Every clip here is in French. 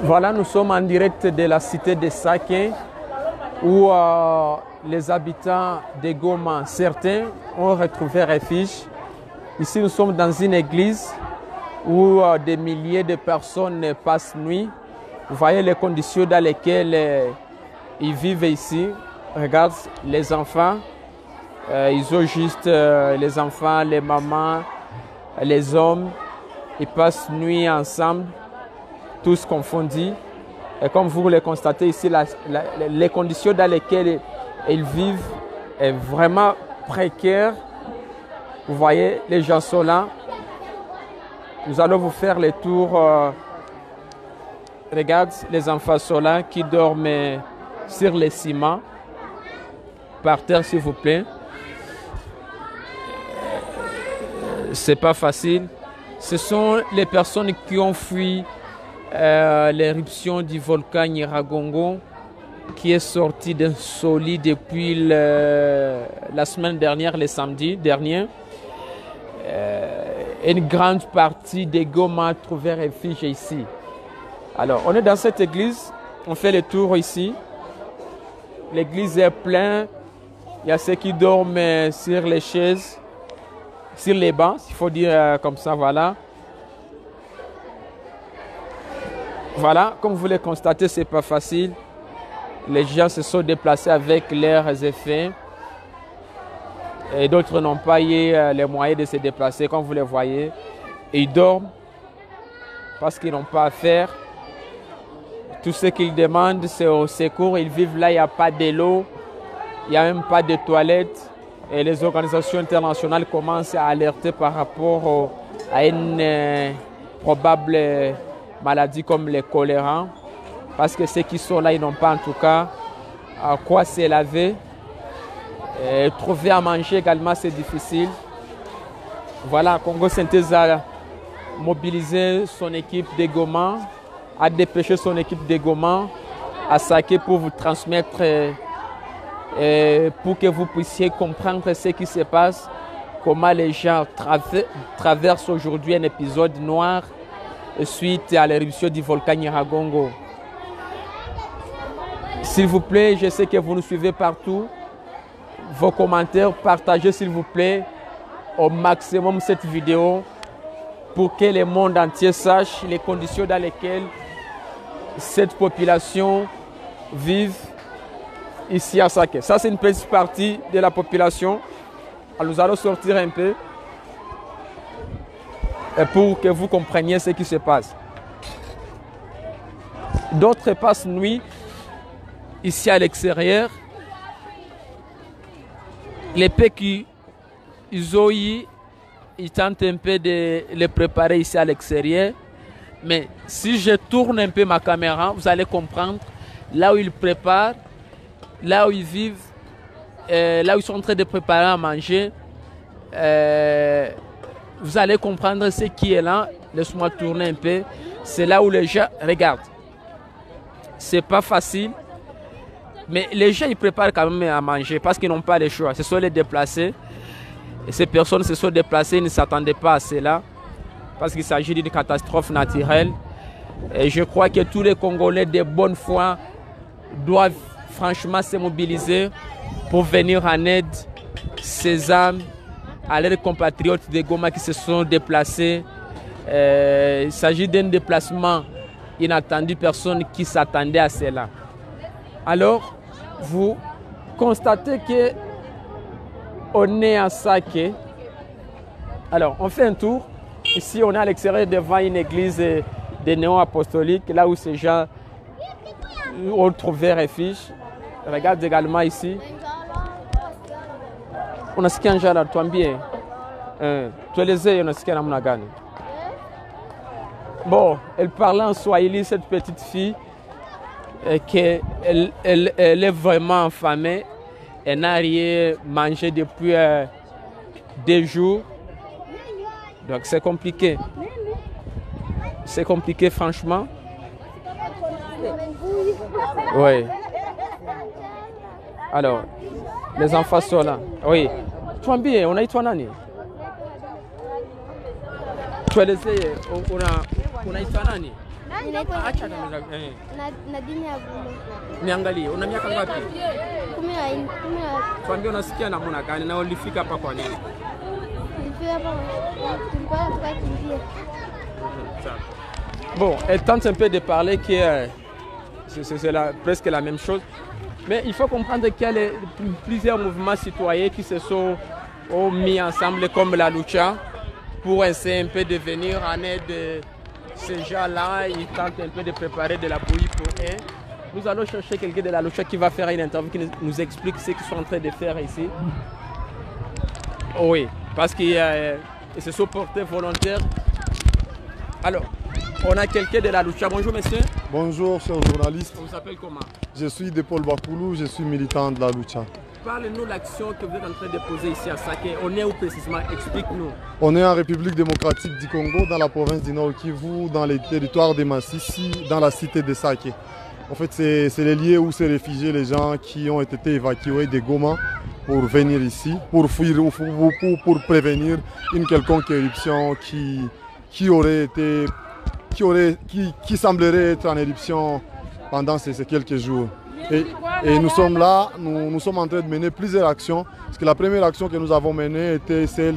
Voilà, nous sommes en direct de la cité de Saké où les habitants de Goma, certains, ont retrouvé refuge. Ici, nous sommes dans une église où des milliers de personnes passent nuit. Vous voyez les conditions dans lesquelles ils vivent ici. Regarde les enfants. Ils ont juste les enfants, les mamans, les hommes. Ils passent nuit ensemble, tous confondus. Et comme vous le constatez ici, les conditions dans lesquelles ils vivent est vraiment précaire. Vous voyez, les gens sont là. Nous allons vous faire le tour. Regarde, les enfants sont là qui dorment sur les ciments. Par terre, s'il vous plaît. C'est pas facile. Ce sont les personnes qui ont fui l'éruption du volcan Nyiragongo qui est sorti d'un solide depuis la semaine dernière, le samedi dernier. Une grande partie des Goma a trouvé refuge ici. Alors, on est dans cette église, on fait le tour ici. L'église est pleine. Il y a ceux qui dorment sur les chaises, sur les bancs, il faut dire comme ça, voilà. Voilà, comme vous le constatez, ce n'est pas facile. Les gens se sont déplacés avec leurs effets. Et d'autres n'ont pas eu les moyens de se déplacer, comme vous le voyez. Ils dorment parce qu'ils n'ont pas à faire. Tout ce qu'ils demandent, c'est au secours. Ils vivent là, il n'y a pas de l'eau, il n'y a même pas de toilettes. Et les organisations internationales commencent à alerter par rapport à une probable maladie comme le choléra. Parce que ceux qui sont là, ils n'ont pas en tout cas à quoi se laver. Et trouver à manger également, c'est difficile. Voilà, Congo Synthèse a mobilisé son équipe de Goma, a dépêché son équipe de Goma à Saké pour vous transmettre, pour que vous puissiez comprendre ce qui se passe, comment les gens traversent aujourd'hui un épisode noir suite à l'éruption du volcan Nyiragongo. S'il vous plaît, je sais que vous nous suivez partout. Vos commentaires, partagez s'il vous plaît au maximum cette vidéo pour que le monde entier sache les conditions dans lesquelles cette population vit ici à Saké. Ça, c'est une petite partie de la population. Alors, nous allons sortir un peu pour que vous compreniez ce qui se passe. D'autres passent nuit ici à l'extérieur. Les peu qu'ils ont eu, ils tentent un peu de les préparer ici à l'extérieur. Mais si je tourne un peu ma caméra, vous allez comprendre là où ils préparent, là où ils vivent, là où ils sont en train de préparer à manger. Vous allez comprendre ce qui est là. Laisse-moi tourner un peu. C'est là où les gens regardent. C'est pas facile. Mais les gens, ils préparent quand même à manger parce qu'ils n'ont pas le choix. Ce sont les déplacés. Et ces personnes se sont déplacées, ils ne s'attendaient pas à cela. Parce qu'il s'agit d'une catastrophe naturelle. Et je crois que tous les Congolais de bonne foi doivent franchement se mobiliser pour venir en aide ces âmes, à leurs compatriotes de Goma qui se sont déplacés. Il s'agit d'un déplacement inattendu, personne qui s'attendait à cela. Alors, vous constatez que on est à Saké. Alors, on fait un tour. Ici, on est à l'extérieur devant une église des néo-apostoliques, là où ces gens ont trouvé refuge. Regarde également ici. On a ce qu'il y a là, toi bien. Tu es les on a ce qu'il y a. Bon, elle parlait en swahili, cette petite fille. Elle est vraiment affamée. Elle n'a rien mangé depuis 2 jours. Donc c'est compliqué. C'est compliqué franchement. Oui. Alors, les enfants sont là. Oui. Tuambie, unaitwa nani? Tuelezee unaitwa nani? Acha Nadine Abulo. niangalie. Una miaka ngapi? 14. Tuambie unasikia namna gani na ulifika hapa kwa nini? Nilifika hapa tulikuwa tukakimbia. Bon, elle tente un peu de parler que c'est presque la même chose. Mais il faut comprendre qu'il y a plusieurs mouvements citoyens qui se sont mis ensemble comme la Lucha pour essayer un peu de venir en aide de ces gens-là. Ils tentent un peu de préparer de la bouillie pour eux. Nous allons chercher quelqu'un de la Lucha qui va faire une interview, qui nous explique ce qu'ils sont en train de faire ici. Oui, parce qu'ils se sont portés volontaires. Alors, on a quelqu'un de la Lucha. Bonjour monsieur. Bonjour chers journalistes. On s'appelle comment? Je suis de Paul Bakoulou, je suis militant de la Lucha. Parlez-nous de l'action que vous êtes en train de poser ici à Saké. On est où précisément? Explique-nous. On est en République démocratique du Congo, dans la province du Nord Kivu, dans les territoires de Massissi, dans la cité de Saké. En fait, c'est les lieux où se réfugiés les gens qui ont été évacués de Goma pour venir ici, pour fuir ou pour prévenir une quelconque éruption qui semblerait être en éruption pendant ces quelques jours. Et nous sommes là, nous sommes en train de mener plusieurs actions. Parce que la première action que nous avons menée était celle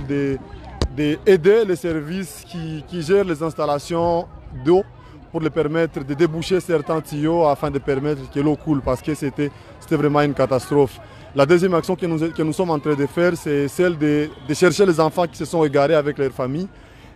d'aider les services qui gèrent les installations d'eau pour les permettre de déboucher certains tuyaux afin de permettre que l'eau coule parce que c'était vraiment une catastrophe. La deuxième action que nous sommes en train de faire, c'est celle de chercher les enfants qui se sont égarés avec leur famille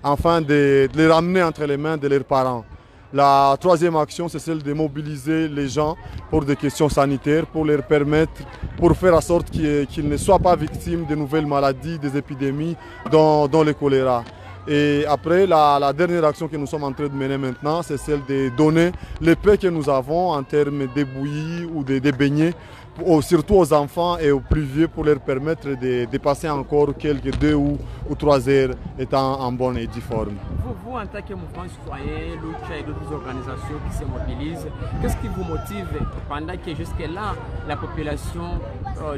afin de les ramener entre les mains de leurs parents. La troisième action, c'est celle de mobiliser les gens pour des questions sanitaires, pour leur permettre, pour faire en sorte qu'ils ne soient pas victimes de nouvelles maladies, des épidémies, dont le choléra. Et après, la dernière action que nous sommes en train de mener maintenant, c'est celle de donner les paix que nous avons en termes de bouillie ou de beignets, surtout aux enfants et aux plus vieux, pour leur permettre de passer encore quelques 2 ou 3 heures étant en bonne et due forme. Vous, en tant que mouvement citoyen, Lucha et d'autres organisations qui se mobilisent, qu'est-ce qui vous motive pendant que jusque-là, la population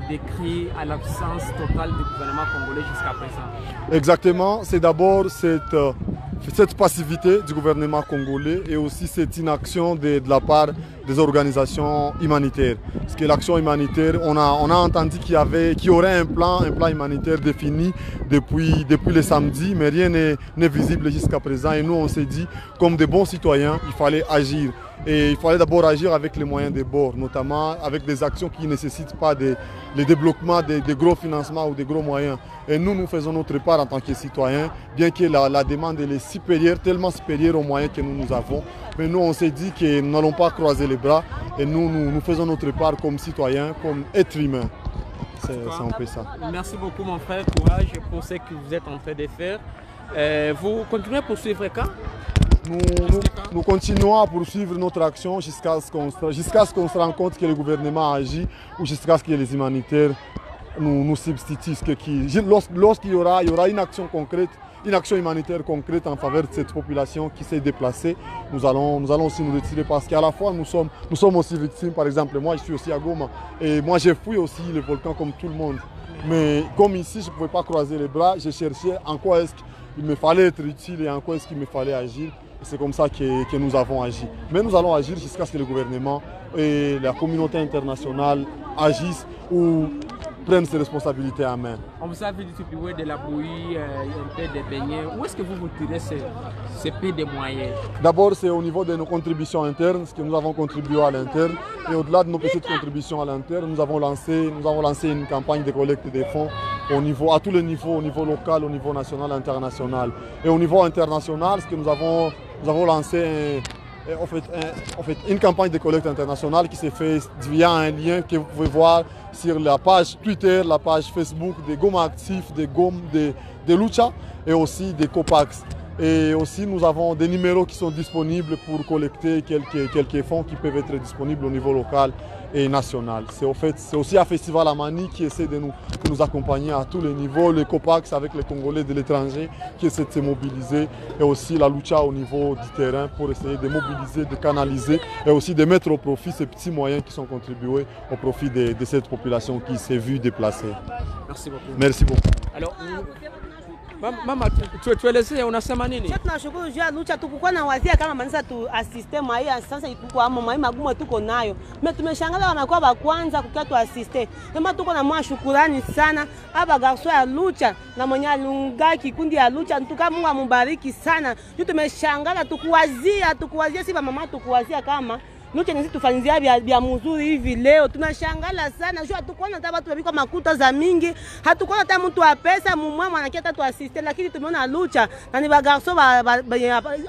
décrit à l'absence totale du gouvernement congolais jusqu'à présent? Exactement, c'est d'abord cette passivité du gouvernement congolais et aussi cette inaction de la part des organisations humanitaires. Parce que l'action humanitaire, on a entendu qu'il y aurait un plan humanitaire défini depuis le samedi, mais rien n'est visible jusqu'à présent. Et nous, on s'est dit, comme des bons citoyens, il fallait agir. Et il fallait d'abord agir avec les moyens de bord, notamment avec des actions qui ne nécessitent pas le débloquement de gros financements ou de gros moyens. Et nous faisons notre part en tant que citoyens, bien que la demande est supérieure, tellement supérieure aux moyens que nous avons. Mais nous, on s'est dit que nous n'allons pas croiser les bras et nous faisons notre part comme citoyens, comme êtres humains. C'est un peu ça. Merci beaucoup mon frère, courage pour ce que vous êtes en train de faire. Vous continuez à poursuivre quand? Nous continuons à poursuivre notre action jusqu'à ce qu'on se rende compte que le gouvernement agit ou jusqu'à ce que les humanitaires nous substituent. Lorsqu'il y aura une action concrète, une action humanitaire concrète en faveur de cette population qui s'est déplacée, nous allons aussi nous retirer parce qu'à la fois nous sommes aussi victimes. Par exemple, moi je suis aussi à Goma et moi j'ai fui aussi le volcan comme tout le monde. Mais comme ici je ne pouvais pas croiser les bras, je cherchais en quoi est-ce qu'il me fallait être utile et en quoi est-ce qu'il me fallait agir. C'est comme ça que nous avons agi. Mais nous allons agir jusqu'à ce que le gouvernement et la communauté internationale agissent ou prennent ses responsabilités en main. On vous a vu distribuer de la bouillie, un peu de beignets. Où est-ce que vous tirez ces peu de moyens? D'abord, c'est au niveau de nos contributions internes, ce que nous avons contribué à l'interne. Et au-delà de nos petites contributions à l'interne, nous avons lancé une campagne de collecte des fonds à tous les niveaux, au niveau local, au niveau national, international. Et au niveau international, ce que nous avons lancé une campagne de collecte internationale qui s'est faite via un lien que vous pouvez voir sur la page Twitter, la page Facebook de Goma Actif, de Lucha et aussi des Copax. Et aussi nous avons des numéros qui sont disponibles pour collecter quelques fonds qui peuvent être disponibles au niveau local et national. C'est aussi un festival à Mani qui essaie de nous accompagner à tous les niveaux, le COPAX avec les Congolais de l'étranger qui essaient de se mobiliser, et aussi la lucha au niveau du terrain pour essayer de mobiliser, de canaliser et aussi de mettre au profit ces petits moyens qui sont contribués au profit de cette population qui s'est vue déplacée. Merci beaucoup. Merci beaucoup. Alors, mama, tuelezee unasema nini? Sasa tunashukuru juu ya lucha tukukua na wazia kama manisa tu asiste mwa sasa kwa mama magumu tuko nayo. Mimi tumeshangaza wanakuwa wa kwanza kukia tu asiste. Kama tuko na mwa shukrani sana hapa garso ya lucha na mwenye alunga kikundi ya lucha ntuka Mungu amubariki sana. Juu tumeshangaza tukuwazia si mama tukuwazia kama lucha nisi tufanyizia vya mzuri hivi leo. Tunashangala sana. Jua hatukuona hata watu wabiko makuta za mingi. Hatukuona hata mtu wa pesa mumwama anakia tatu asiste. Lakini tumeona lucha. Na ni bagarso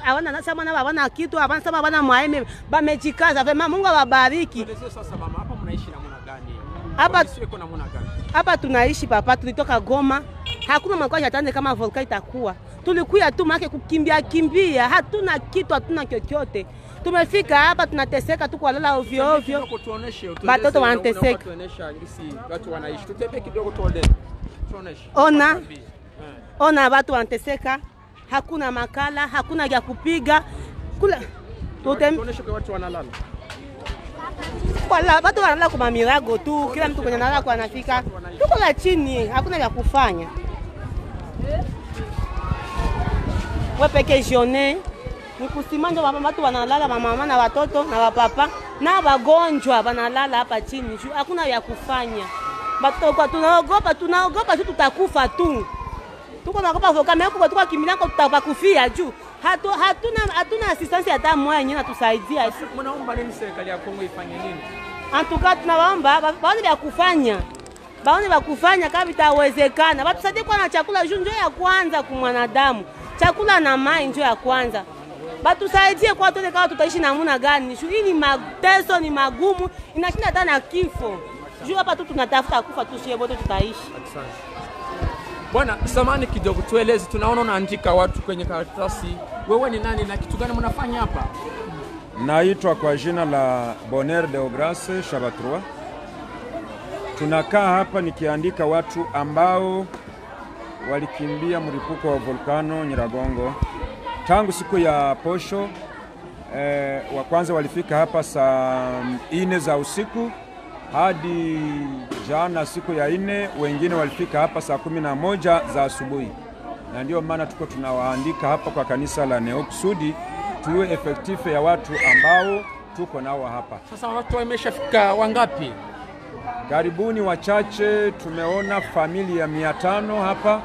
hawana nasema na hawana kitu. Hawana sema hawana mwaeme. Bamejikaza. Vema Mungu awabariki. Sasa mama, hapa mnaishi namna gani? Hapa iko namna gani? Hapa tunaishi papa. Tulitoka Goma. Hakuna mkoa yatande kama volkano itakuwa. Tulikuya tu make kimbia. Hatuna kitu, hatuna chochote. Tumefika hapa tunateseka tu kulala ovyo ovyo. Watoto wanateseka. Watu wanaishi. Tutepe kidogo tuone. Ona watu wanateseka. Hakuna makala, hakuna vya kupiga. Kula tuoneshe kwa watu wanalala. Wala watu wanalala kwa mirago tu. Kila mtu kwenye nalala kwa anafika. Tuko la chini, hakuna vya kufanya. Wapeke jone nikusimanja watu wanalala, mama na watoto na wapapa na wagonjwa wanalala hapa chini. Hakuna ya kufanya. Batoka tunaogopa tu tutakufa tu. Tuko naogopa volkano huko tuko kimbilia kwa tutakufia juu. Hatuna assistance hata moja yenyewe natusaidia. Mnaomba nini serikali ya Kongo ifanye nini? Antuka tunaomba baone vya kufanya. Baone vya kufanya kama vitawezekana. Watusaidie kwa na chakula juu ndio ya kwanza kwa mwanadamu. Chakula na maji ndio ya kwanza. Batusaidie kwa tuone kama tutaishi namna gani. Hii ni mateso, ni magumu, inashinda hata na kifo. Juu hapa tu tunatafuta kufa tu sio wote tutaishi. Bwana, samani kidogo tueleze, tunaona unaandika watu kwenye karatasi. Wewe ni nani na kitu gani mnafanya hapa? Naitwa kwa jina la Bonheur Deograce Shabatrua. Tunakaa hapa nikiandika watu ambao walikimbia mlipuko wa volkano Nyiragongo. Tangu siku ya posho wa kwanza walifika hapa saa 4 za usiku hadi jana siku ya 4 wengine walifika hapa saa 11 za asubuhi. Na ndio maana tuko tunawaandika hapa kwa kanisa la Neokusudi tuwe effective ya watu ambao tuko nao hapa. Sasa watu wameshafika wangapi? Karibuni wachache, tumeona familia 500 hapa.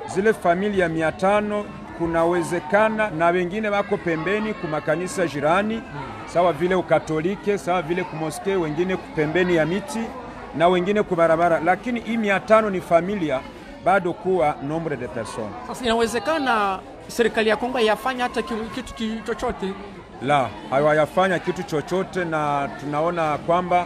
Zile familia 500 kunawezekana na wengine wako pembeni kuma kanisa jirani, sawa vile ukatolike, sawa vile kumoske, wengine pembeni ya miti na wengine kubarabara, lakini hii 500 ni familia bado kuwa nombre de personnes. Sasa inawezekana serikali ya Kongo yafanya hata kitu chochote? La, hawayafanya kitu chochote, na tunaona kwamba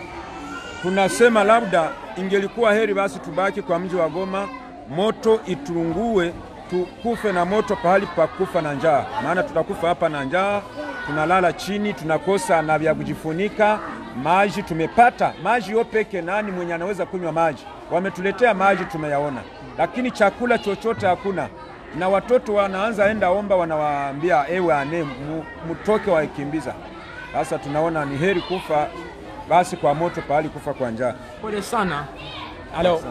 tunasema labda ingelikuwa heri basi tubaki kwa mji wa Goma, moto itungue, tukufe na moto pahali pa kufa na njaa. Maana tutakufa hapa na njaa, tunalala chini, tunakosa na vya kujifunika. Maji tumepata, maji yo peke, nani mwenye anaweza kunywa maji? Wametuletea maji tumeyaona, lakini chakula chochote hakuna. Na watoto wanaanza enda omba, wanawaambia ewe ane mutoke waikimbiza. Sasa tunaona ni heri kufa basi kwa moto pahali kufa kwa njaa. Pole sana. Alors,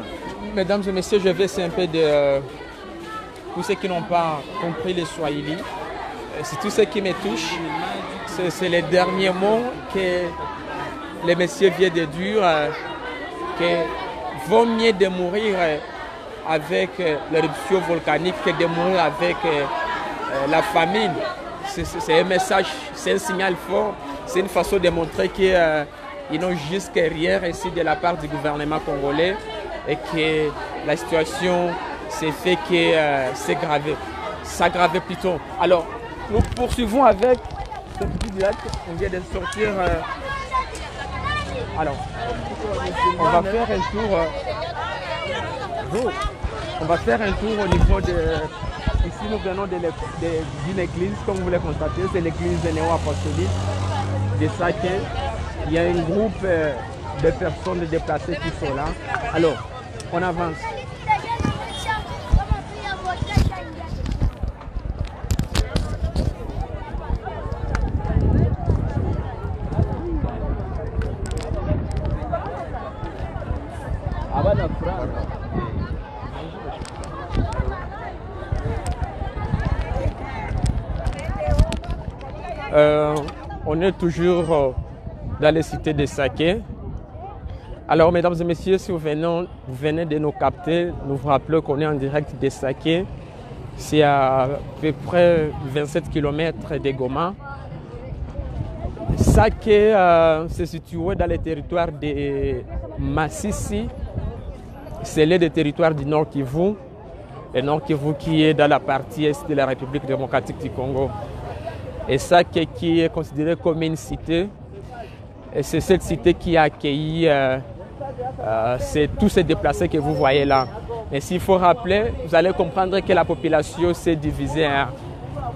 mesdames et messieurs, je vais essayer un peu de tous ceux qui n'ont pas compris le Swahili. C'est tout ce qui me touche. C'est les derniers mots que le monsieur vient de dire, que vaut mieux de mourir avec l'éruption volcanique que de mourir avec la famine. C'est un message, c'est un signal fort, c'est une façon de montrer qu'ils n'ont juste rien reçu de la part du gouvernement congolais et que la situation s'est fait que s'aggraver plutôt. Alors, nous poursuivons avec ce petit direct. On vient de sortir. Alors, on va faire un tour. On va faire un tour au niveau de. Ici, nous venons d'une église, comme vous le constatez, c'est l'église néo-apostolique de Saké. Il y a un groupe des personnes déplacées qui sont là. Alors, on avance. On est toujours dans les cités de Saké. Alors, mesdames et messieurs, si vous venez de nous capter, nous vous rappelons qu'on est en direct de Saké. C'est à peu près 27 km de Goma. Saké se situe dans les territoires de Massissi. C'est l'un des territoires du Nord Kivu. Le Nord Kivu qui est dans la partie est de la République démocratique du Congo. Et Saké qui est considéré comme une cité. Et c'est cette cité qui a accueilli tous ces déplacés que vous voyez là. Mais s'il faut rappeler, vous allez comprendre que la population s'est divisée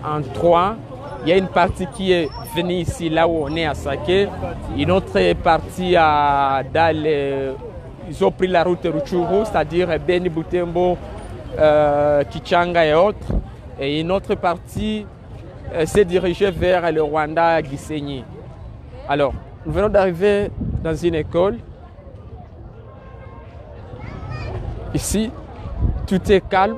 en trois. Il y a une partie qui est venue ici, là où on est à Saké. Une autre partie ils ont pris la route Rutshuru, c'est-à-dire Beni, Butembo, Kichanga et autres. Et une autre partie s'est dirigée vers le Rwanda, Gisenyi. Alors, nous venons d'arriver dans une école. Ici, tout est calme.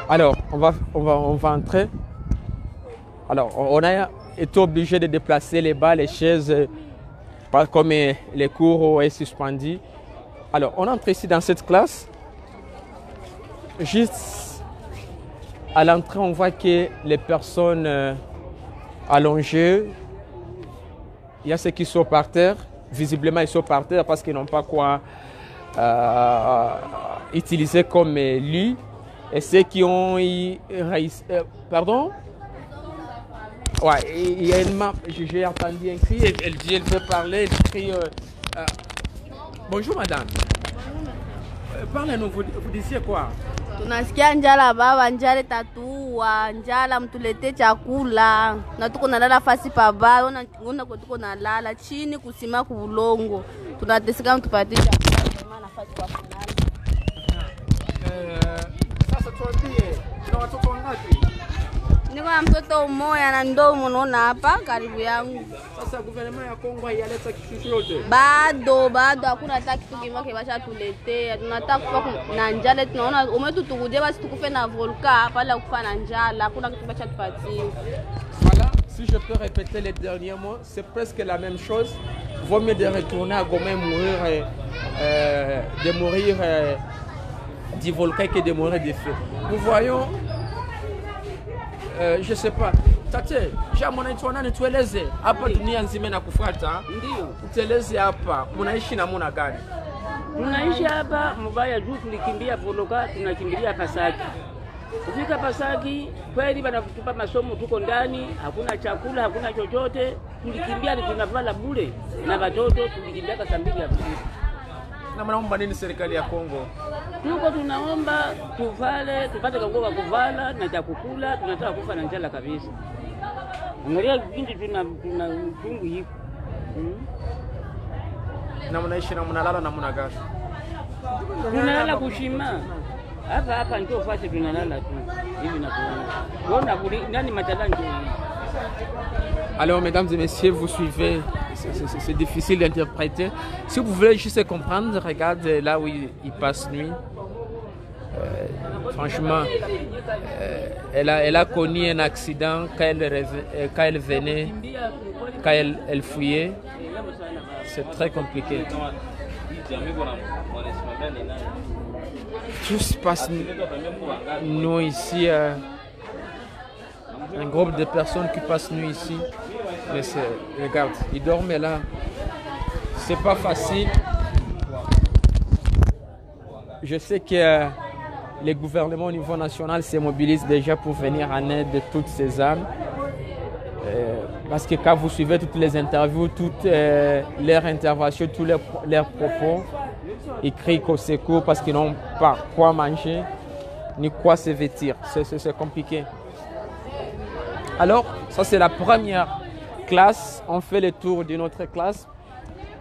Alors, on va entrer. Alors, on a été obligé de déplacer les bancs, les chaises, comme les cours est suspendu. Alors, on entre ici dans cette classe. Juste à l'entrée, on voit que les personnes allongées, il y a ceux qui sont par terre. Visiblement, ils sont par terre parce qu'ils n'ont pas quoi utiliser comme lit. Et ceux qui ont pardon? Ouais, il y a une map, j'ai entendu un cri, elle dit, elle veut parler, elle crie. Bonjour madame. Parlez-nous, vous disiez quoi? Tunasikia njala baba, njala tatua, njala mtulete chakula. Na tuko nalala fasi pabaya, ona tuko nalala chini kusima kubulongo. Tunateseka mtupatie chakula, nafasi kwa kulala. Sasa tuambie, tuna watoto wangapi? Niko na mtoto mmoja na ndo unaona hapa karibu yangu. Sasa gouvernement ya Kongo haiyaleta kitu chochote? Bado hakuna hata kitu kimoja bacha tuletea. Tunataka kufa na njala, tunaona umetutugudie basi tukufe na volka pale kufa na njala, hakuna kitu bacha tupatie. Voilà, si je peux répéter les derniers mots, c'est presque la même chose. Vaut mieux de retourner à Goma de mourir du volcan que de mourir de feu. Nous voyons, je sais pas, tate, jamona ituana nitueleze hapa dunia nzima na kufuata. Ndio. Uteleze hapa, mnaishi namna gani? Tunaishi hapa mbaya juu tulikimbia Voloka, tunakimbilia Pasaki. Kufika Pasaki, kweli wanatupa masomo tuko ndani, hakuna chakula, hakuna chochote. Tulikimbia tunavala bure na watoto tulikimbia saa 2 ya usiku. Na mnaomba nini serikali ya Kongo? Tuko tunaomba tuvale, tupate kango wa kuvala na cha kukula, tunataka kufa na njala kabisa. Angalia kipindi tuna mtungu hiki. Na mnaishi na mnalala na mna gani? Tunalala kushima. Hapa ndio fasi tunalala tu. Hivi na kuona. Bona nani matalani. Alors, mesdames et messieurs, vous suivez, c'est difficile d'interpréter. Si vous voulez juste comprendre, regardez là où il passe nuit. Franchement, elle a connu un accident quand elle venait, quand elle fuyait. C'est très compliqué. Tout se passe nous ici. Un groupe de personnes qui passent nuit ici. Mais regarde, ils dorment là. C'est pas facile. Je sais que les gouvernements au niveau national se mobilisent déjà pour venir en aide de toutes ces âmes. Parce que quand vous suivez toutes les interviews, toutes leurs interventions, tous leurs propos, ils crient qu'au secours parce qu'ils n'ont pas quoi manger ni quoi se vêtir. C'est compliqué. Alors, ça c'est la première classe, on fait le tour d'une autre classe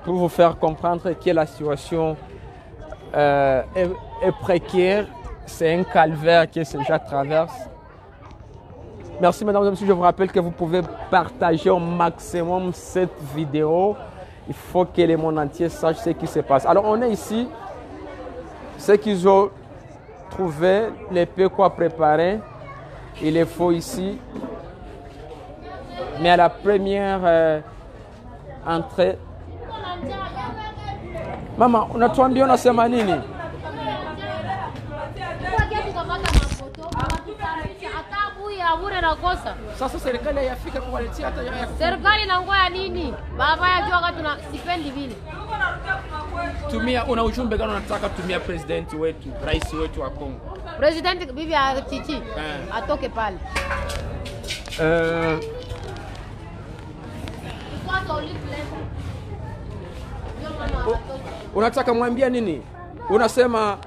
pour vous faire comprendre que la situation est précaire. C'est un calvaire que ces gens traversent. Merci mesdames et messieurs, je vous rappelle que vous pouvez partager au maximum cette vidéo. Il faut que le monde entier sache ce qui se passe. Alors on est ici, ceux qui ont trouvé les peu quoi préparer, il est faut ici. Mais à la première entrée, mama, unatuambia unasema nini? Sasa serikali haifika kuwaletea hata ya serikali inangoja nini? Baba yajua kama tuna sipendi vile. Tumia, una ujumbe gani unataka tumia president wetu, rais wetu wa Kongo? President bibi ya Chichi atoke pale. Unataka mwambia nini? Unasema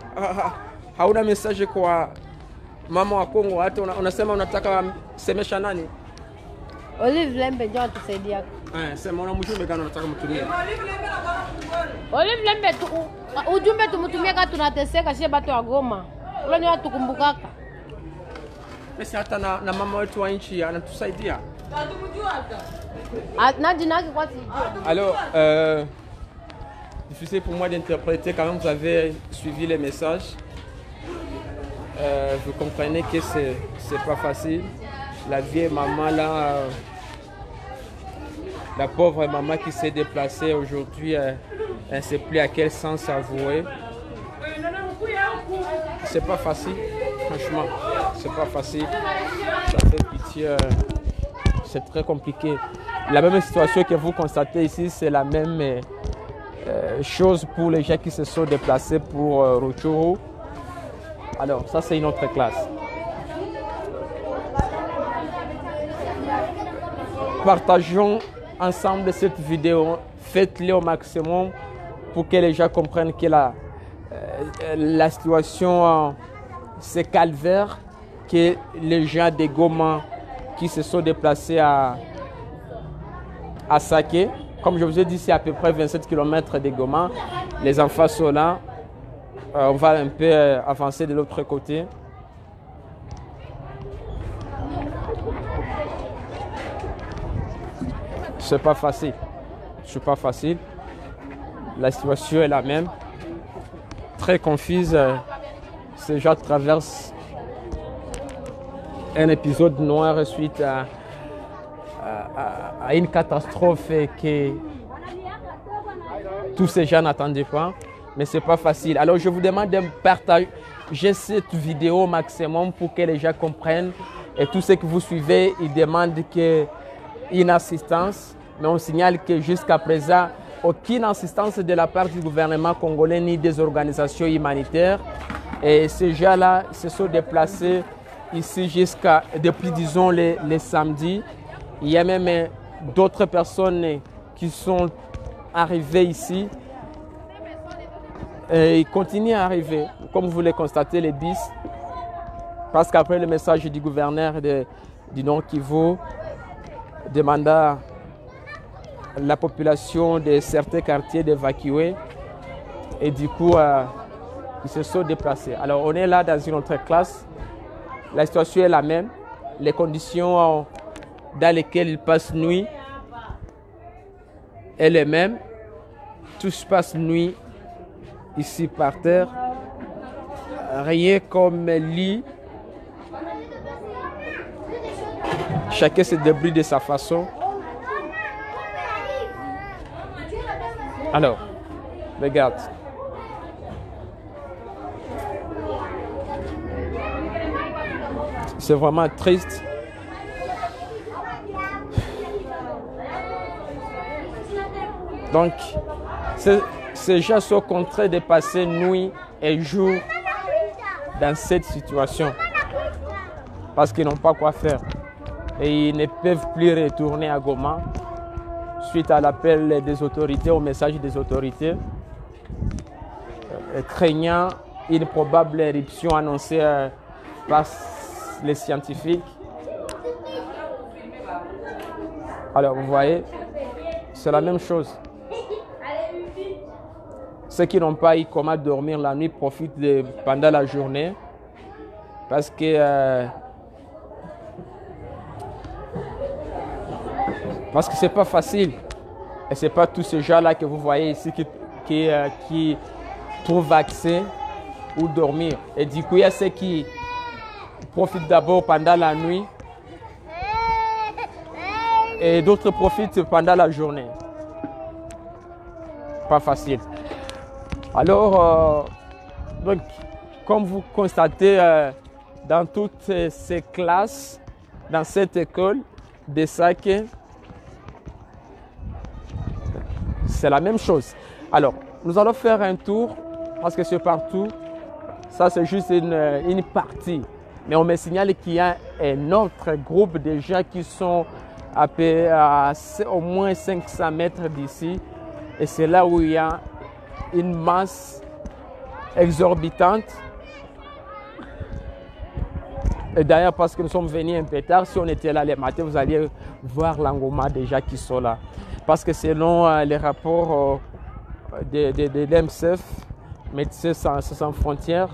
hauna message kwa mama wa Kongo, hata unasema unataka semesha nani? Olive Lembe ndio atusaidia. Sema una mjumbe gani unataka mtumie? Olive Lembe ujumbe tumtumie kama tunateseka sisi watu wa Goma. Ule ni watu kumbukaka. Basi hata na mama wetu wa nchi anatusaidia. Alors, difficile pour moi d'interpréter quand même, vous avez suivi les messages. Vous comprenez que c'est pas facile. La vieille maman là, la pauvre maman qui s'est déplacée aujourd'hui, elle ne sait plus à quel sens avouer. C'est pas facile, franchement, c'est pas facile. Ça fait pitié, c'est très compliqué. La même situation que vous constatez ici, c'est la même chose pour les gens qui se sont déplacés pour Rutshuru. Alors, ça c'est une autre classe. Partageons ensemble cette vidéo, faites-le au maximum pour que les gens comprennent que la situation, c'est calvaire, que les gens de Goma qui se sont déplacés à Saké, comme je vous ai dit, c'est à peu près 27 km de Goma. Les enfants sont là. On va un peu avancer de l'autre côté. C'est pas facile. C'est pas facile. La situation est la même. Très confuse. Ces gens traversent un épisode noir suite à une catastrophe que tous ces gens n'attendaient pas. Mais ce n'est pas facile. Alors je vous demande de partager cette vidéo au maximum pour que les gens comprennent. Et tous ceux que vous suivez, ils demandent une assistance. Mais on signale que jusqu'à présent, aucune assistance de la part du gouvernement congolais ni des organisations humanitaires. Et ces gens-là se sont déplacés ici depuis, disons, les samedis. Il y a même d'autres personnes qui sont arrivées ici. Et ils continuent à arriver, comme vous le constatez, les bis. Parce qu'après le message du gouverneur du Nord Kivu, demanda à la population de certains quartiers d'évacuer. Et du coup, ils se sont déplacés. Alors on est là dans une autre classe. La situation est la même. Les conditions dans lesquelles ils passent nuit est les mêmes. Tout se passe nuit ici par terre. Rien comme lit. Chacun se débrouille de sa façon. Alors, regarde. C'est vraiment triste. Donc, ces gens sont contraints de passer nuit et jour dans cette situation parce qu'ils n'ont pas quoi faire. Et ils ne peuvent plus retourner à Goma suite à l'appel des autorités, au message des autorités, craignant une probable éruption annoncée par les scientifiques. Alors, vous voyez, c'est la même chose. Ceux qui n'ont pas eu comment dormir la nuit profitent pendant la journée parce que c'est pas facile. Et c'est pas tous ces gens-là que vous voyez ici qui trouvent accès ou dormir. Et du coup, il y a ceux qui profitent d'abord pendant la nuit et d'autres profitent pendant la journée. Pas facile. Alors, donc, comme vous constatez, dans toutes ces classes, dans cette école de Saké, c'est la même chose. Alors, nous allons faire un tour, parce que c'est partout. Ça, c'est juste une partie. Mais on me signale qu'il y a un autre groupe de gens qui sont à au moins 500 mètres d'ici. Et c'est là où il y a une masse exorbitante. Et d'ailleurs, parce que nous sommes venus un peu tard, si on était là les matins, vous alliez voir l'engouement déjà qui sont là. Parce que selon les rapports de l'MSF, Médecins sans frontières,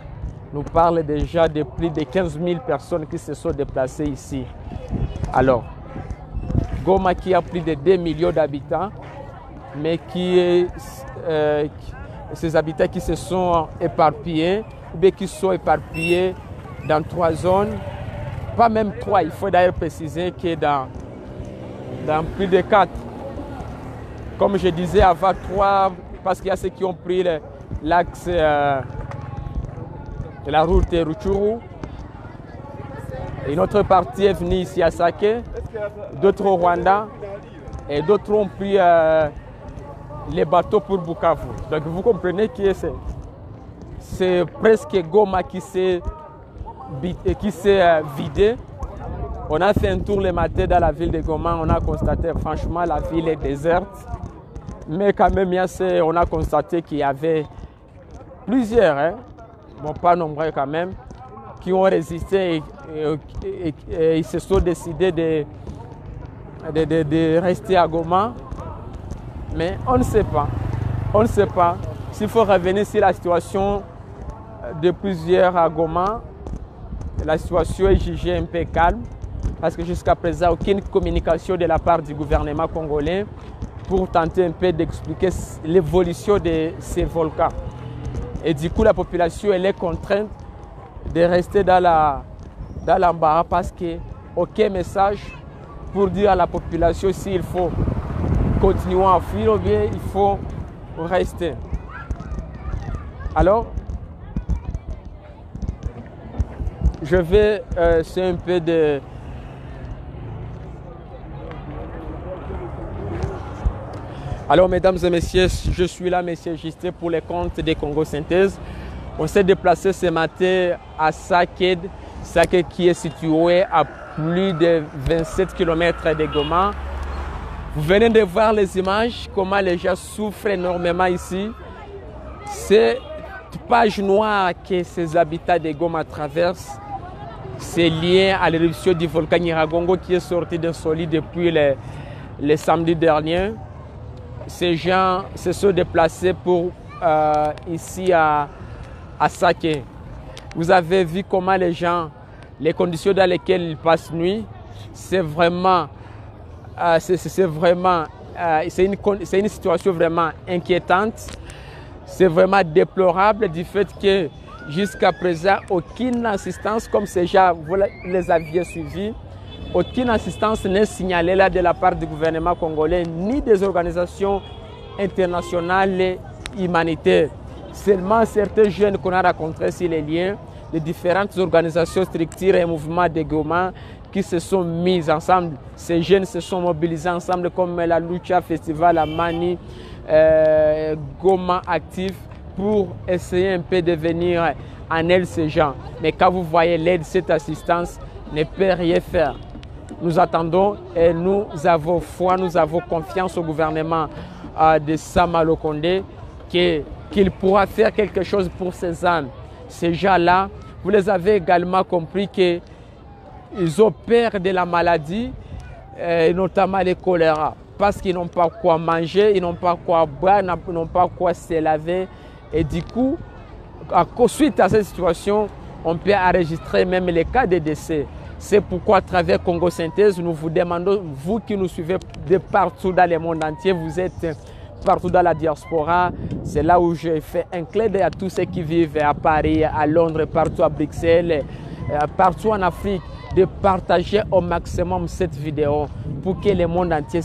nous parle déjà de plus de 15 000 personnes qui se sont déplacées ici. Alors, Goma qui a plus de 2 millions d'habitants, mais ces habitants qui se sont éparpillés, ou bien qui sont éparpillés dans 3 zones, pas même 3, il faut d'ailleurs préciser que dans plus de 4. Comme je disais avant 3, parce qu'il y a ceux qui ont pris l'axe de la route Rutshuru. Une autre partie est venue ici à Saké, d'autres au Rwanda, et d'autres ont pris les bateaux pour Bukavu. Donc vous comprenez que c'est presque Goma qui s'est vidé. On a fait un tour le matin dans la ville de Goma, on a constaté franchement la ville est déserte. Mais quand même, on a constaté qu'il y avait plusieurs, bon pas nombreux quand même, qui ont résisté et ils se sont décidés de rester à Goma. Mais on ne sait pas. On ne sait pas. S'il faut revenir sur la situation de plusieurs à Goma, la situation est jugée un peu calme parce que jusqu'à présent, aucune communication de la part du gouvernement congolais pour tenter un peu d'expliquer l'évolution de ces volcans. Et du coup, la population elle est contrainte de rester dans l'embarras parce qu'aucun message pour dire à la population s'il faut continuer à fuir ou bien il faut rester. Alors, je vais c'est un peu de... Alors, mesdames et messieurs, je suis là, monsieur Justin, pour les comptes des Congo Synthèse. On s'est déplacé ce matin à Saké qui est situé à plus de 27 km de Goma. Vous venez de voir les images, comment les gens souffrent énormément ici. C'est une page noire que ces habitants de Goma traversent. C'est lié à l'éruption du volcan Nyiragongo qui est sorti d'un solide depuis le samedi dernier. Ces gens se sont déplacés pour ici à Saké. Vous avez vu comment les gens, les conditions dans lesquelles ils passent nuit, c'est une situation vraiment inquiétante. C'est vraiment déplorable du fait que jusqu'à présent, aucune assistance, comme ces gens, vous les aviez suivis, aucune assistance n'est signalée là de la part du gouvernement congolais ni des organisations internationales et humanitaires. Seulement certains jeunes qu'on a rencontrés sur les liens, de différentes organisations, structures et mouvements de Goma qui se sont mis ensemble. Ces jeunes se sont mobilisés ensemble comme la Lucha Festival, la Mani, Goma Active pour essayer un peu de venir en aide ces gens. Mais quand vous voyez l'aide, cette assistance ne peut rien faire. Nous attendons et nous avons foi, nous avons confiance au gouvernement de Sama Lokonde qu'il pourra faire quelque chose pour ces âmes. Ces gens-là, vous les avez également compris qu'ils ont peur de la maladie notamment les choléra, parce qu'ils n'ont pas quoi manger, ils n'ont pas quoi boire, ils n'ont pas quoi se laver. Et du coup, suite à cette situation, on peut enregistrer même les cas de décès. C'est pourquoi à travers Congo Synthèse, nous vous demandons, vous qui nous suivez de partout dans le monde entier, vous êtes partout dans la diaspora, c'est là où je fais un clin d'œil à tous ceux qui vivent à Paris, à Londres, partout à Bruxelles, partout en Afrique, de partager au maximum cette vidéo pour que le monde entier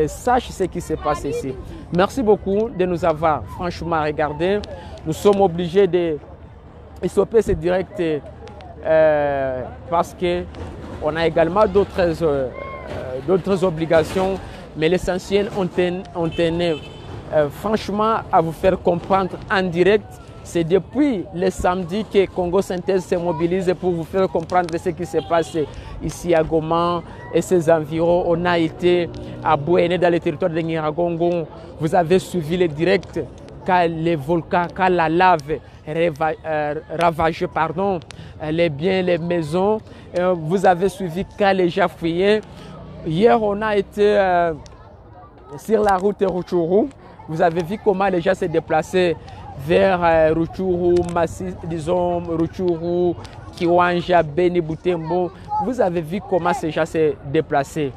sache ce qui se passe ici. Merci beaucoup de nous avoir franchement regardé. Nous sommes obligés de stopper ce direct parce qu'on a également d'autres obligations, mais l'essentiel, on tenait franchement à vous faire comprendre en direct. C'est depuis le samedi que Congo Synthèse se mobilise pour vous faire comprendre ce qui se passe ici à Goma et ses environs. On a été à Bouéné dans le territoire de Nyiragongo. Vous avez suivi le direct quand les volcans, quand la lave ravage les biens, les maisons. Vous avez suivi quand les gens fuyaient. Hier, on a été sur la route Rutshuru. Vous avez vu comment les gens se déplaçaient vers Rutshuru, disons Rutshuru, Kiwanja, Beni, Butembo. Vous avez vu comment ces gens se déplaçaient.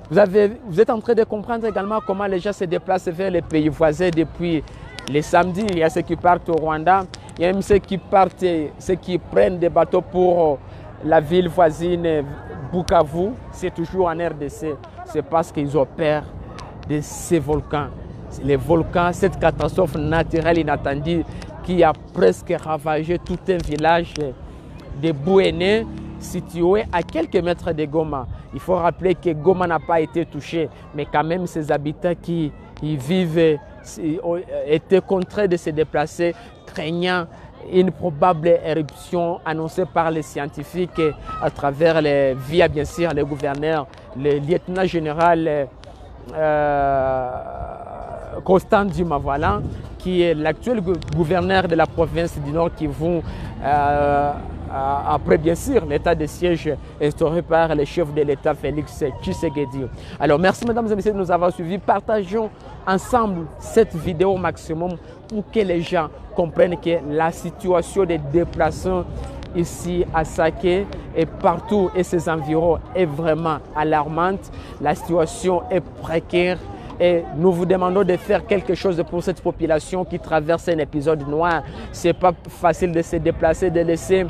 Vous êtes en train de comprendre également comment les gens se déplacent vers les pays voisins depuis les samedis. Il y a ceux qui partent au Rwanda, il y a même ceux qui prennent des bateaux pour la ville voisine Bukavu. C'est toujours en RDC. C'est parce qu'ils ont peur de ces volcans. Les volcans, cette catastrophe naturelle inattendue qui a presque ravagé tout un village de Bouéné situé à quelques mètres de Goma. Il faut rappeler que Goma n'a pas été touché, mais quand même ses habitants qui y vivent étaient contraints de se déplacer, craignant une probable éruption annoncée par les scientifiques à travers via bien sûr le gouverneur, le lieutenant général Constant Dimavalan, qui est l'actuel gouverneur de la province du Nord Kivu, après bien sûr l'état de siège instauré par le chef de l'État Félix Tshisekedi. Alors merci mesdames et messieurs de nous avoir suivis. Partageons ensemble cette vidéo au maximum pour que les gens comprennent que la situation des déplacés ici à Saké et partout et ses environs est vraiment alarmante. La situation est précaire. Et nous vous demandons de faire quelque chose pour cette population qui traverse un épisode noir. Ce n'est pas facile de se déplacer, de laisser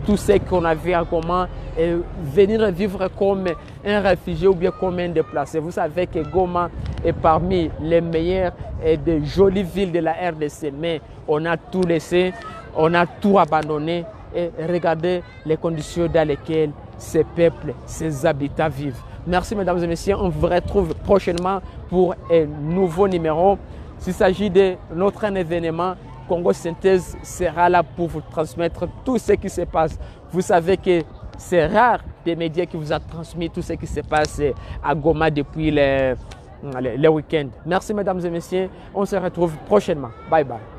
tout ce qu'on a vu à Goma et venir vivre comme un réfugié ou bien comme un déplacé. Vous savez que Goma est parmi les meilleures et de jolies villes de la RDC. Mais on a tout laissé, on a tout abandonné et regardez les conditions dans lesquelles ces peuples, ces habitants vivent. Merci mesdames et messieurs, on vous retrouve prochainement pour un nouveau numéro. S'il s'agit de notre événement, Congo Synthèse sera là pour vous transmettre tout ce qui se passe. Vous savez que c'est rare des médias qui vous ont transmis tout ce qui se passe à Goma depuis le week-end. Merci mesdames et messieurs, on se retrouve prochainement. Bye bye.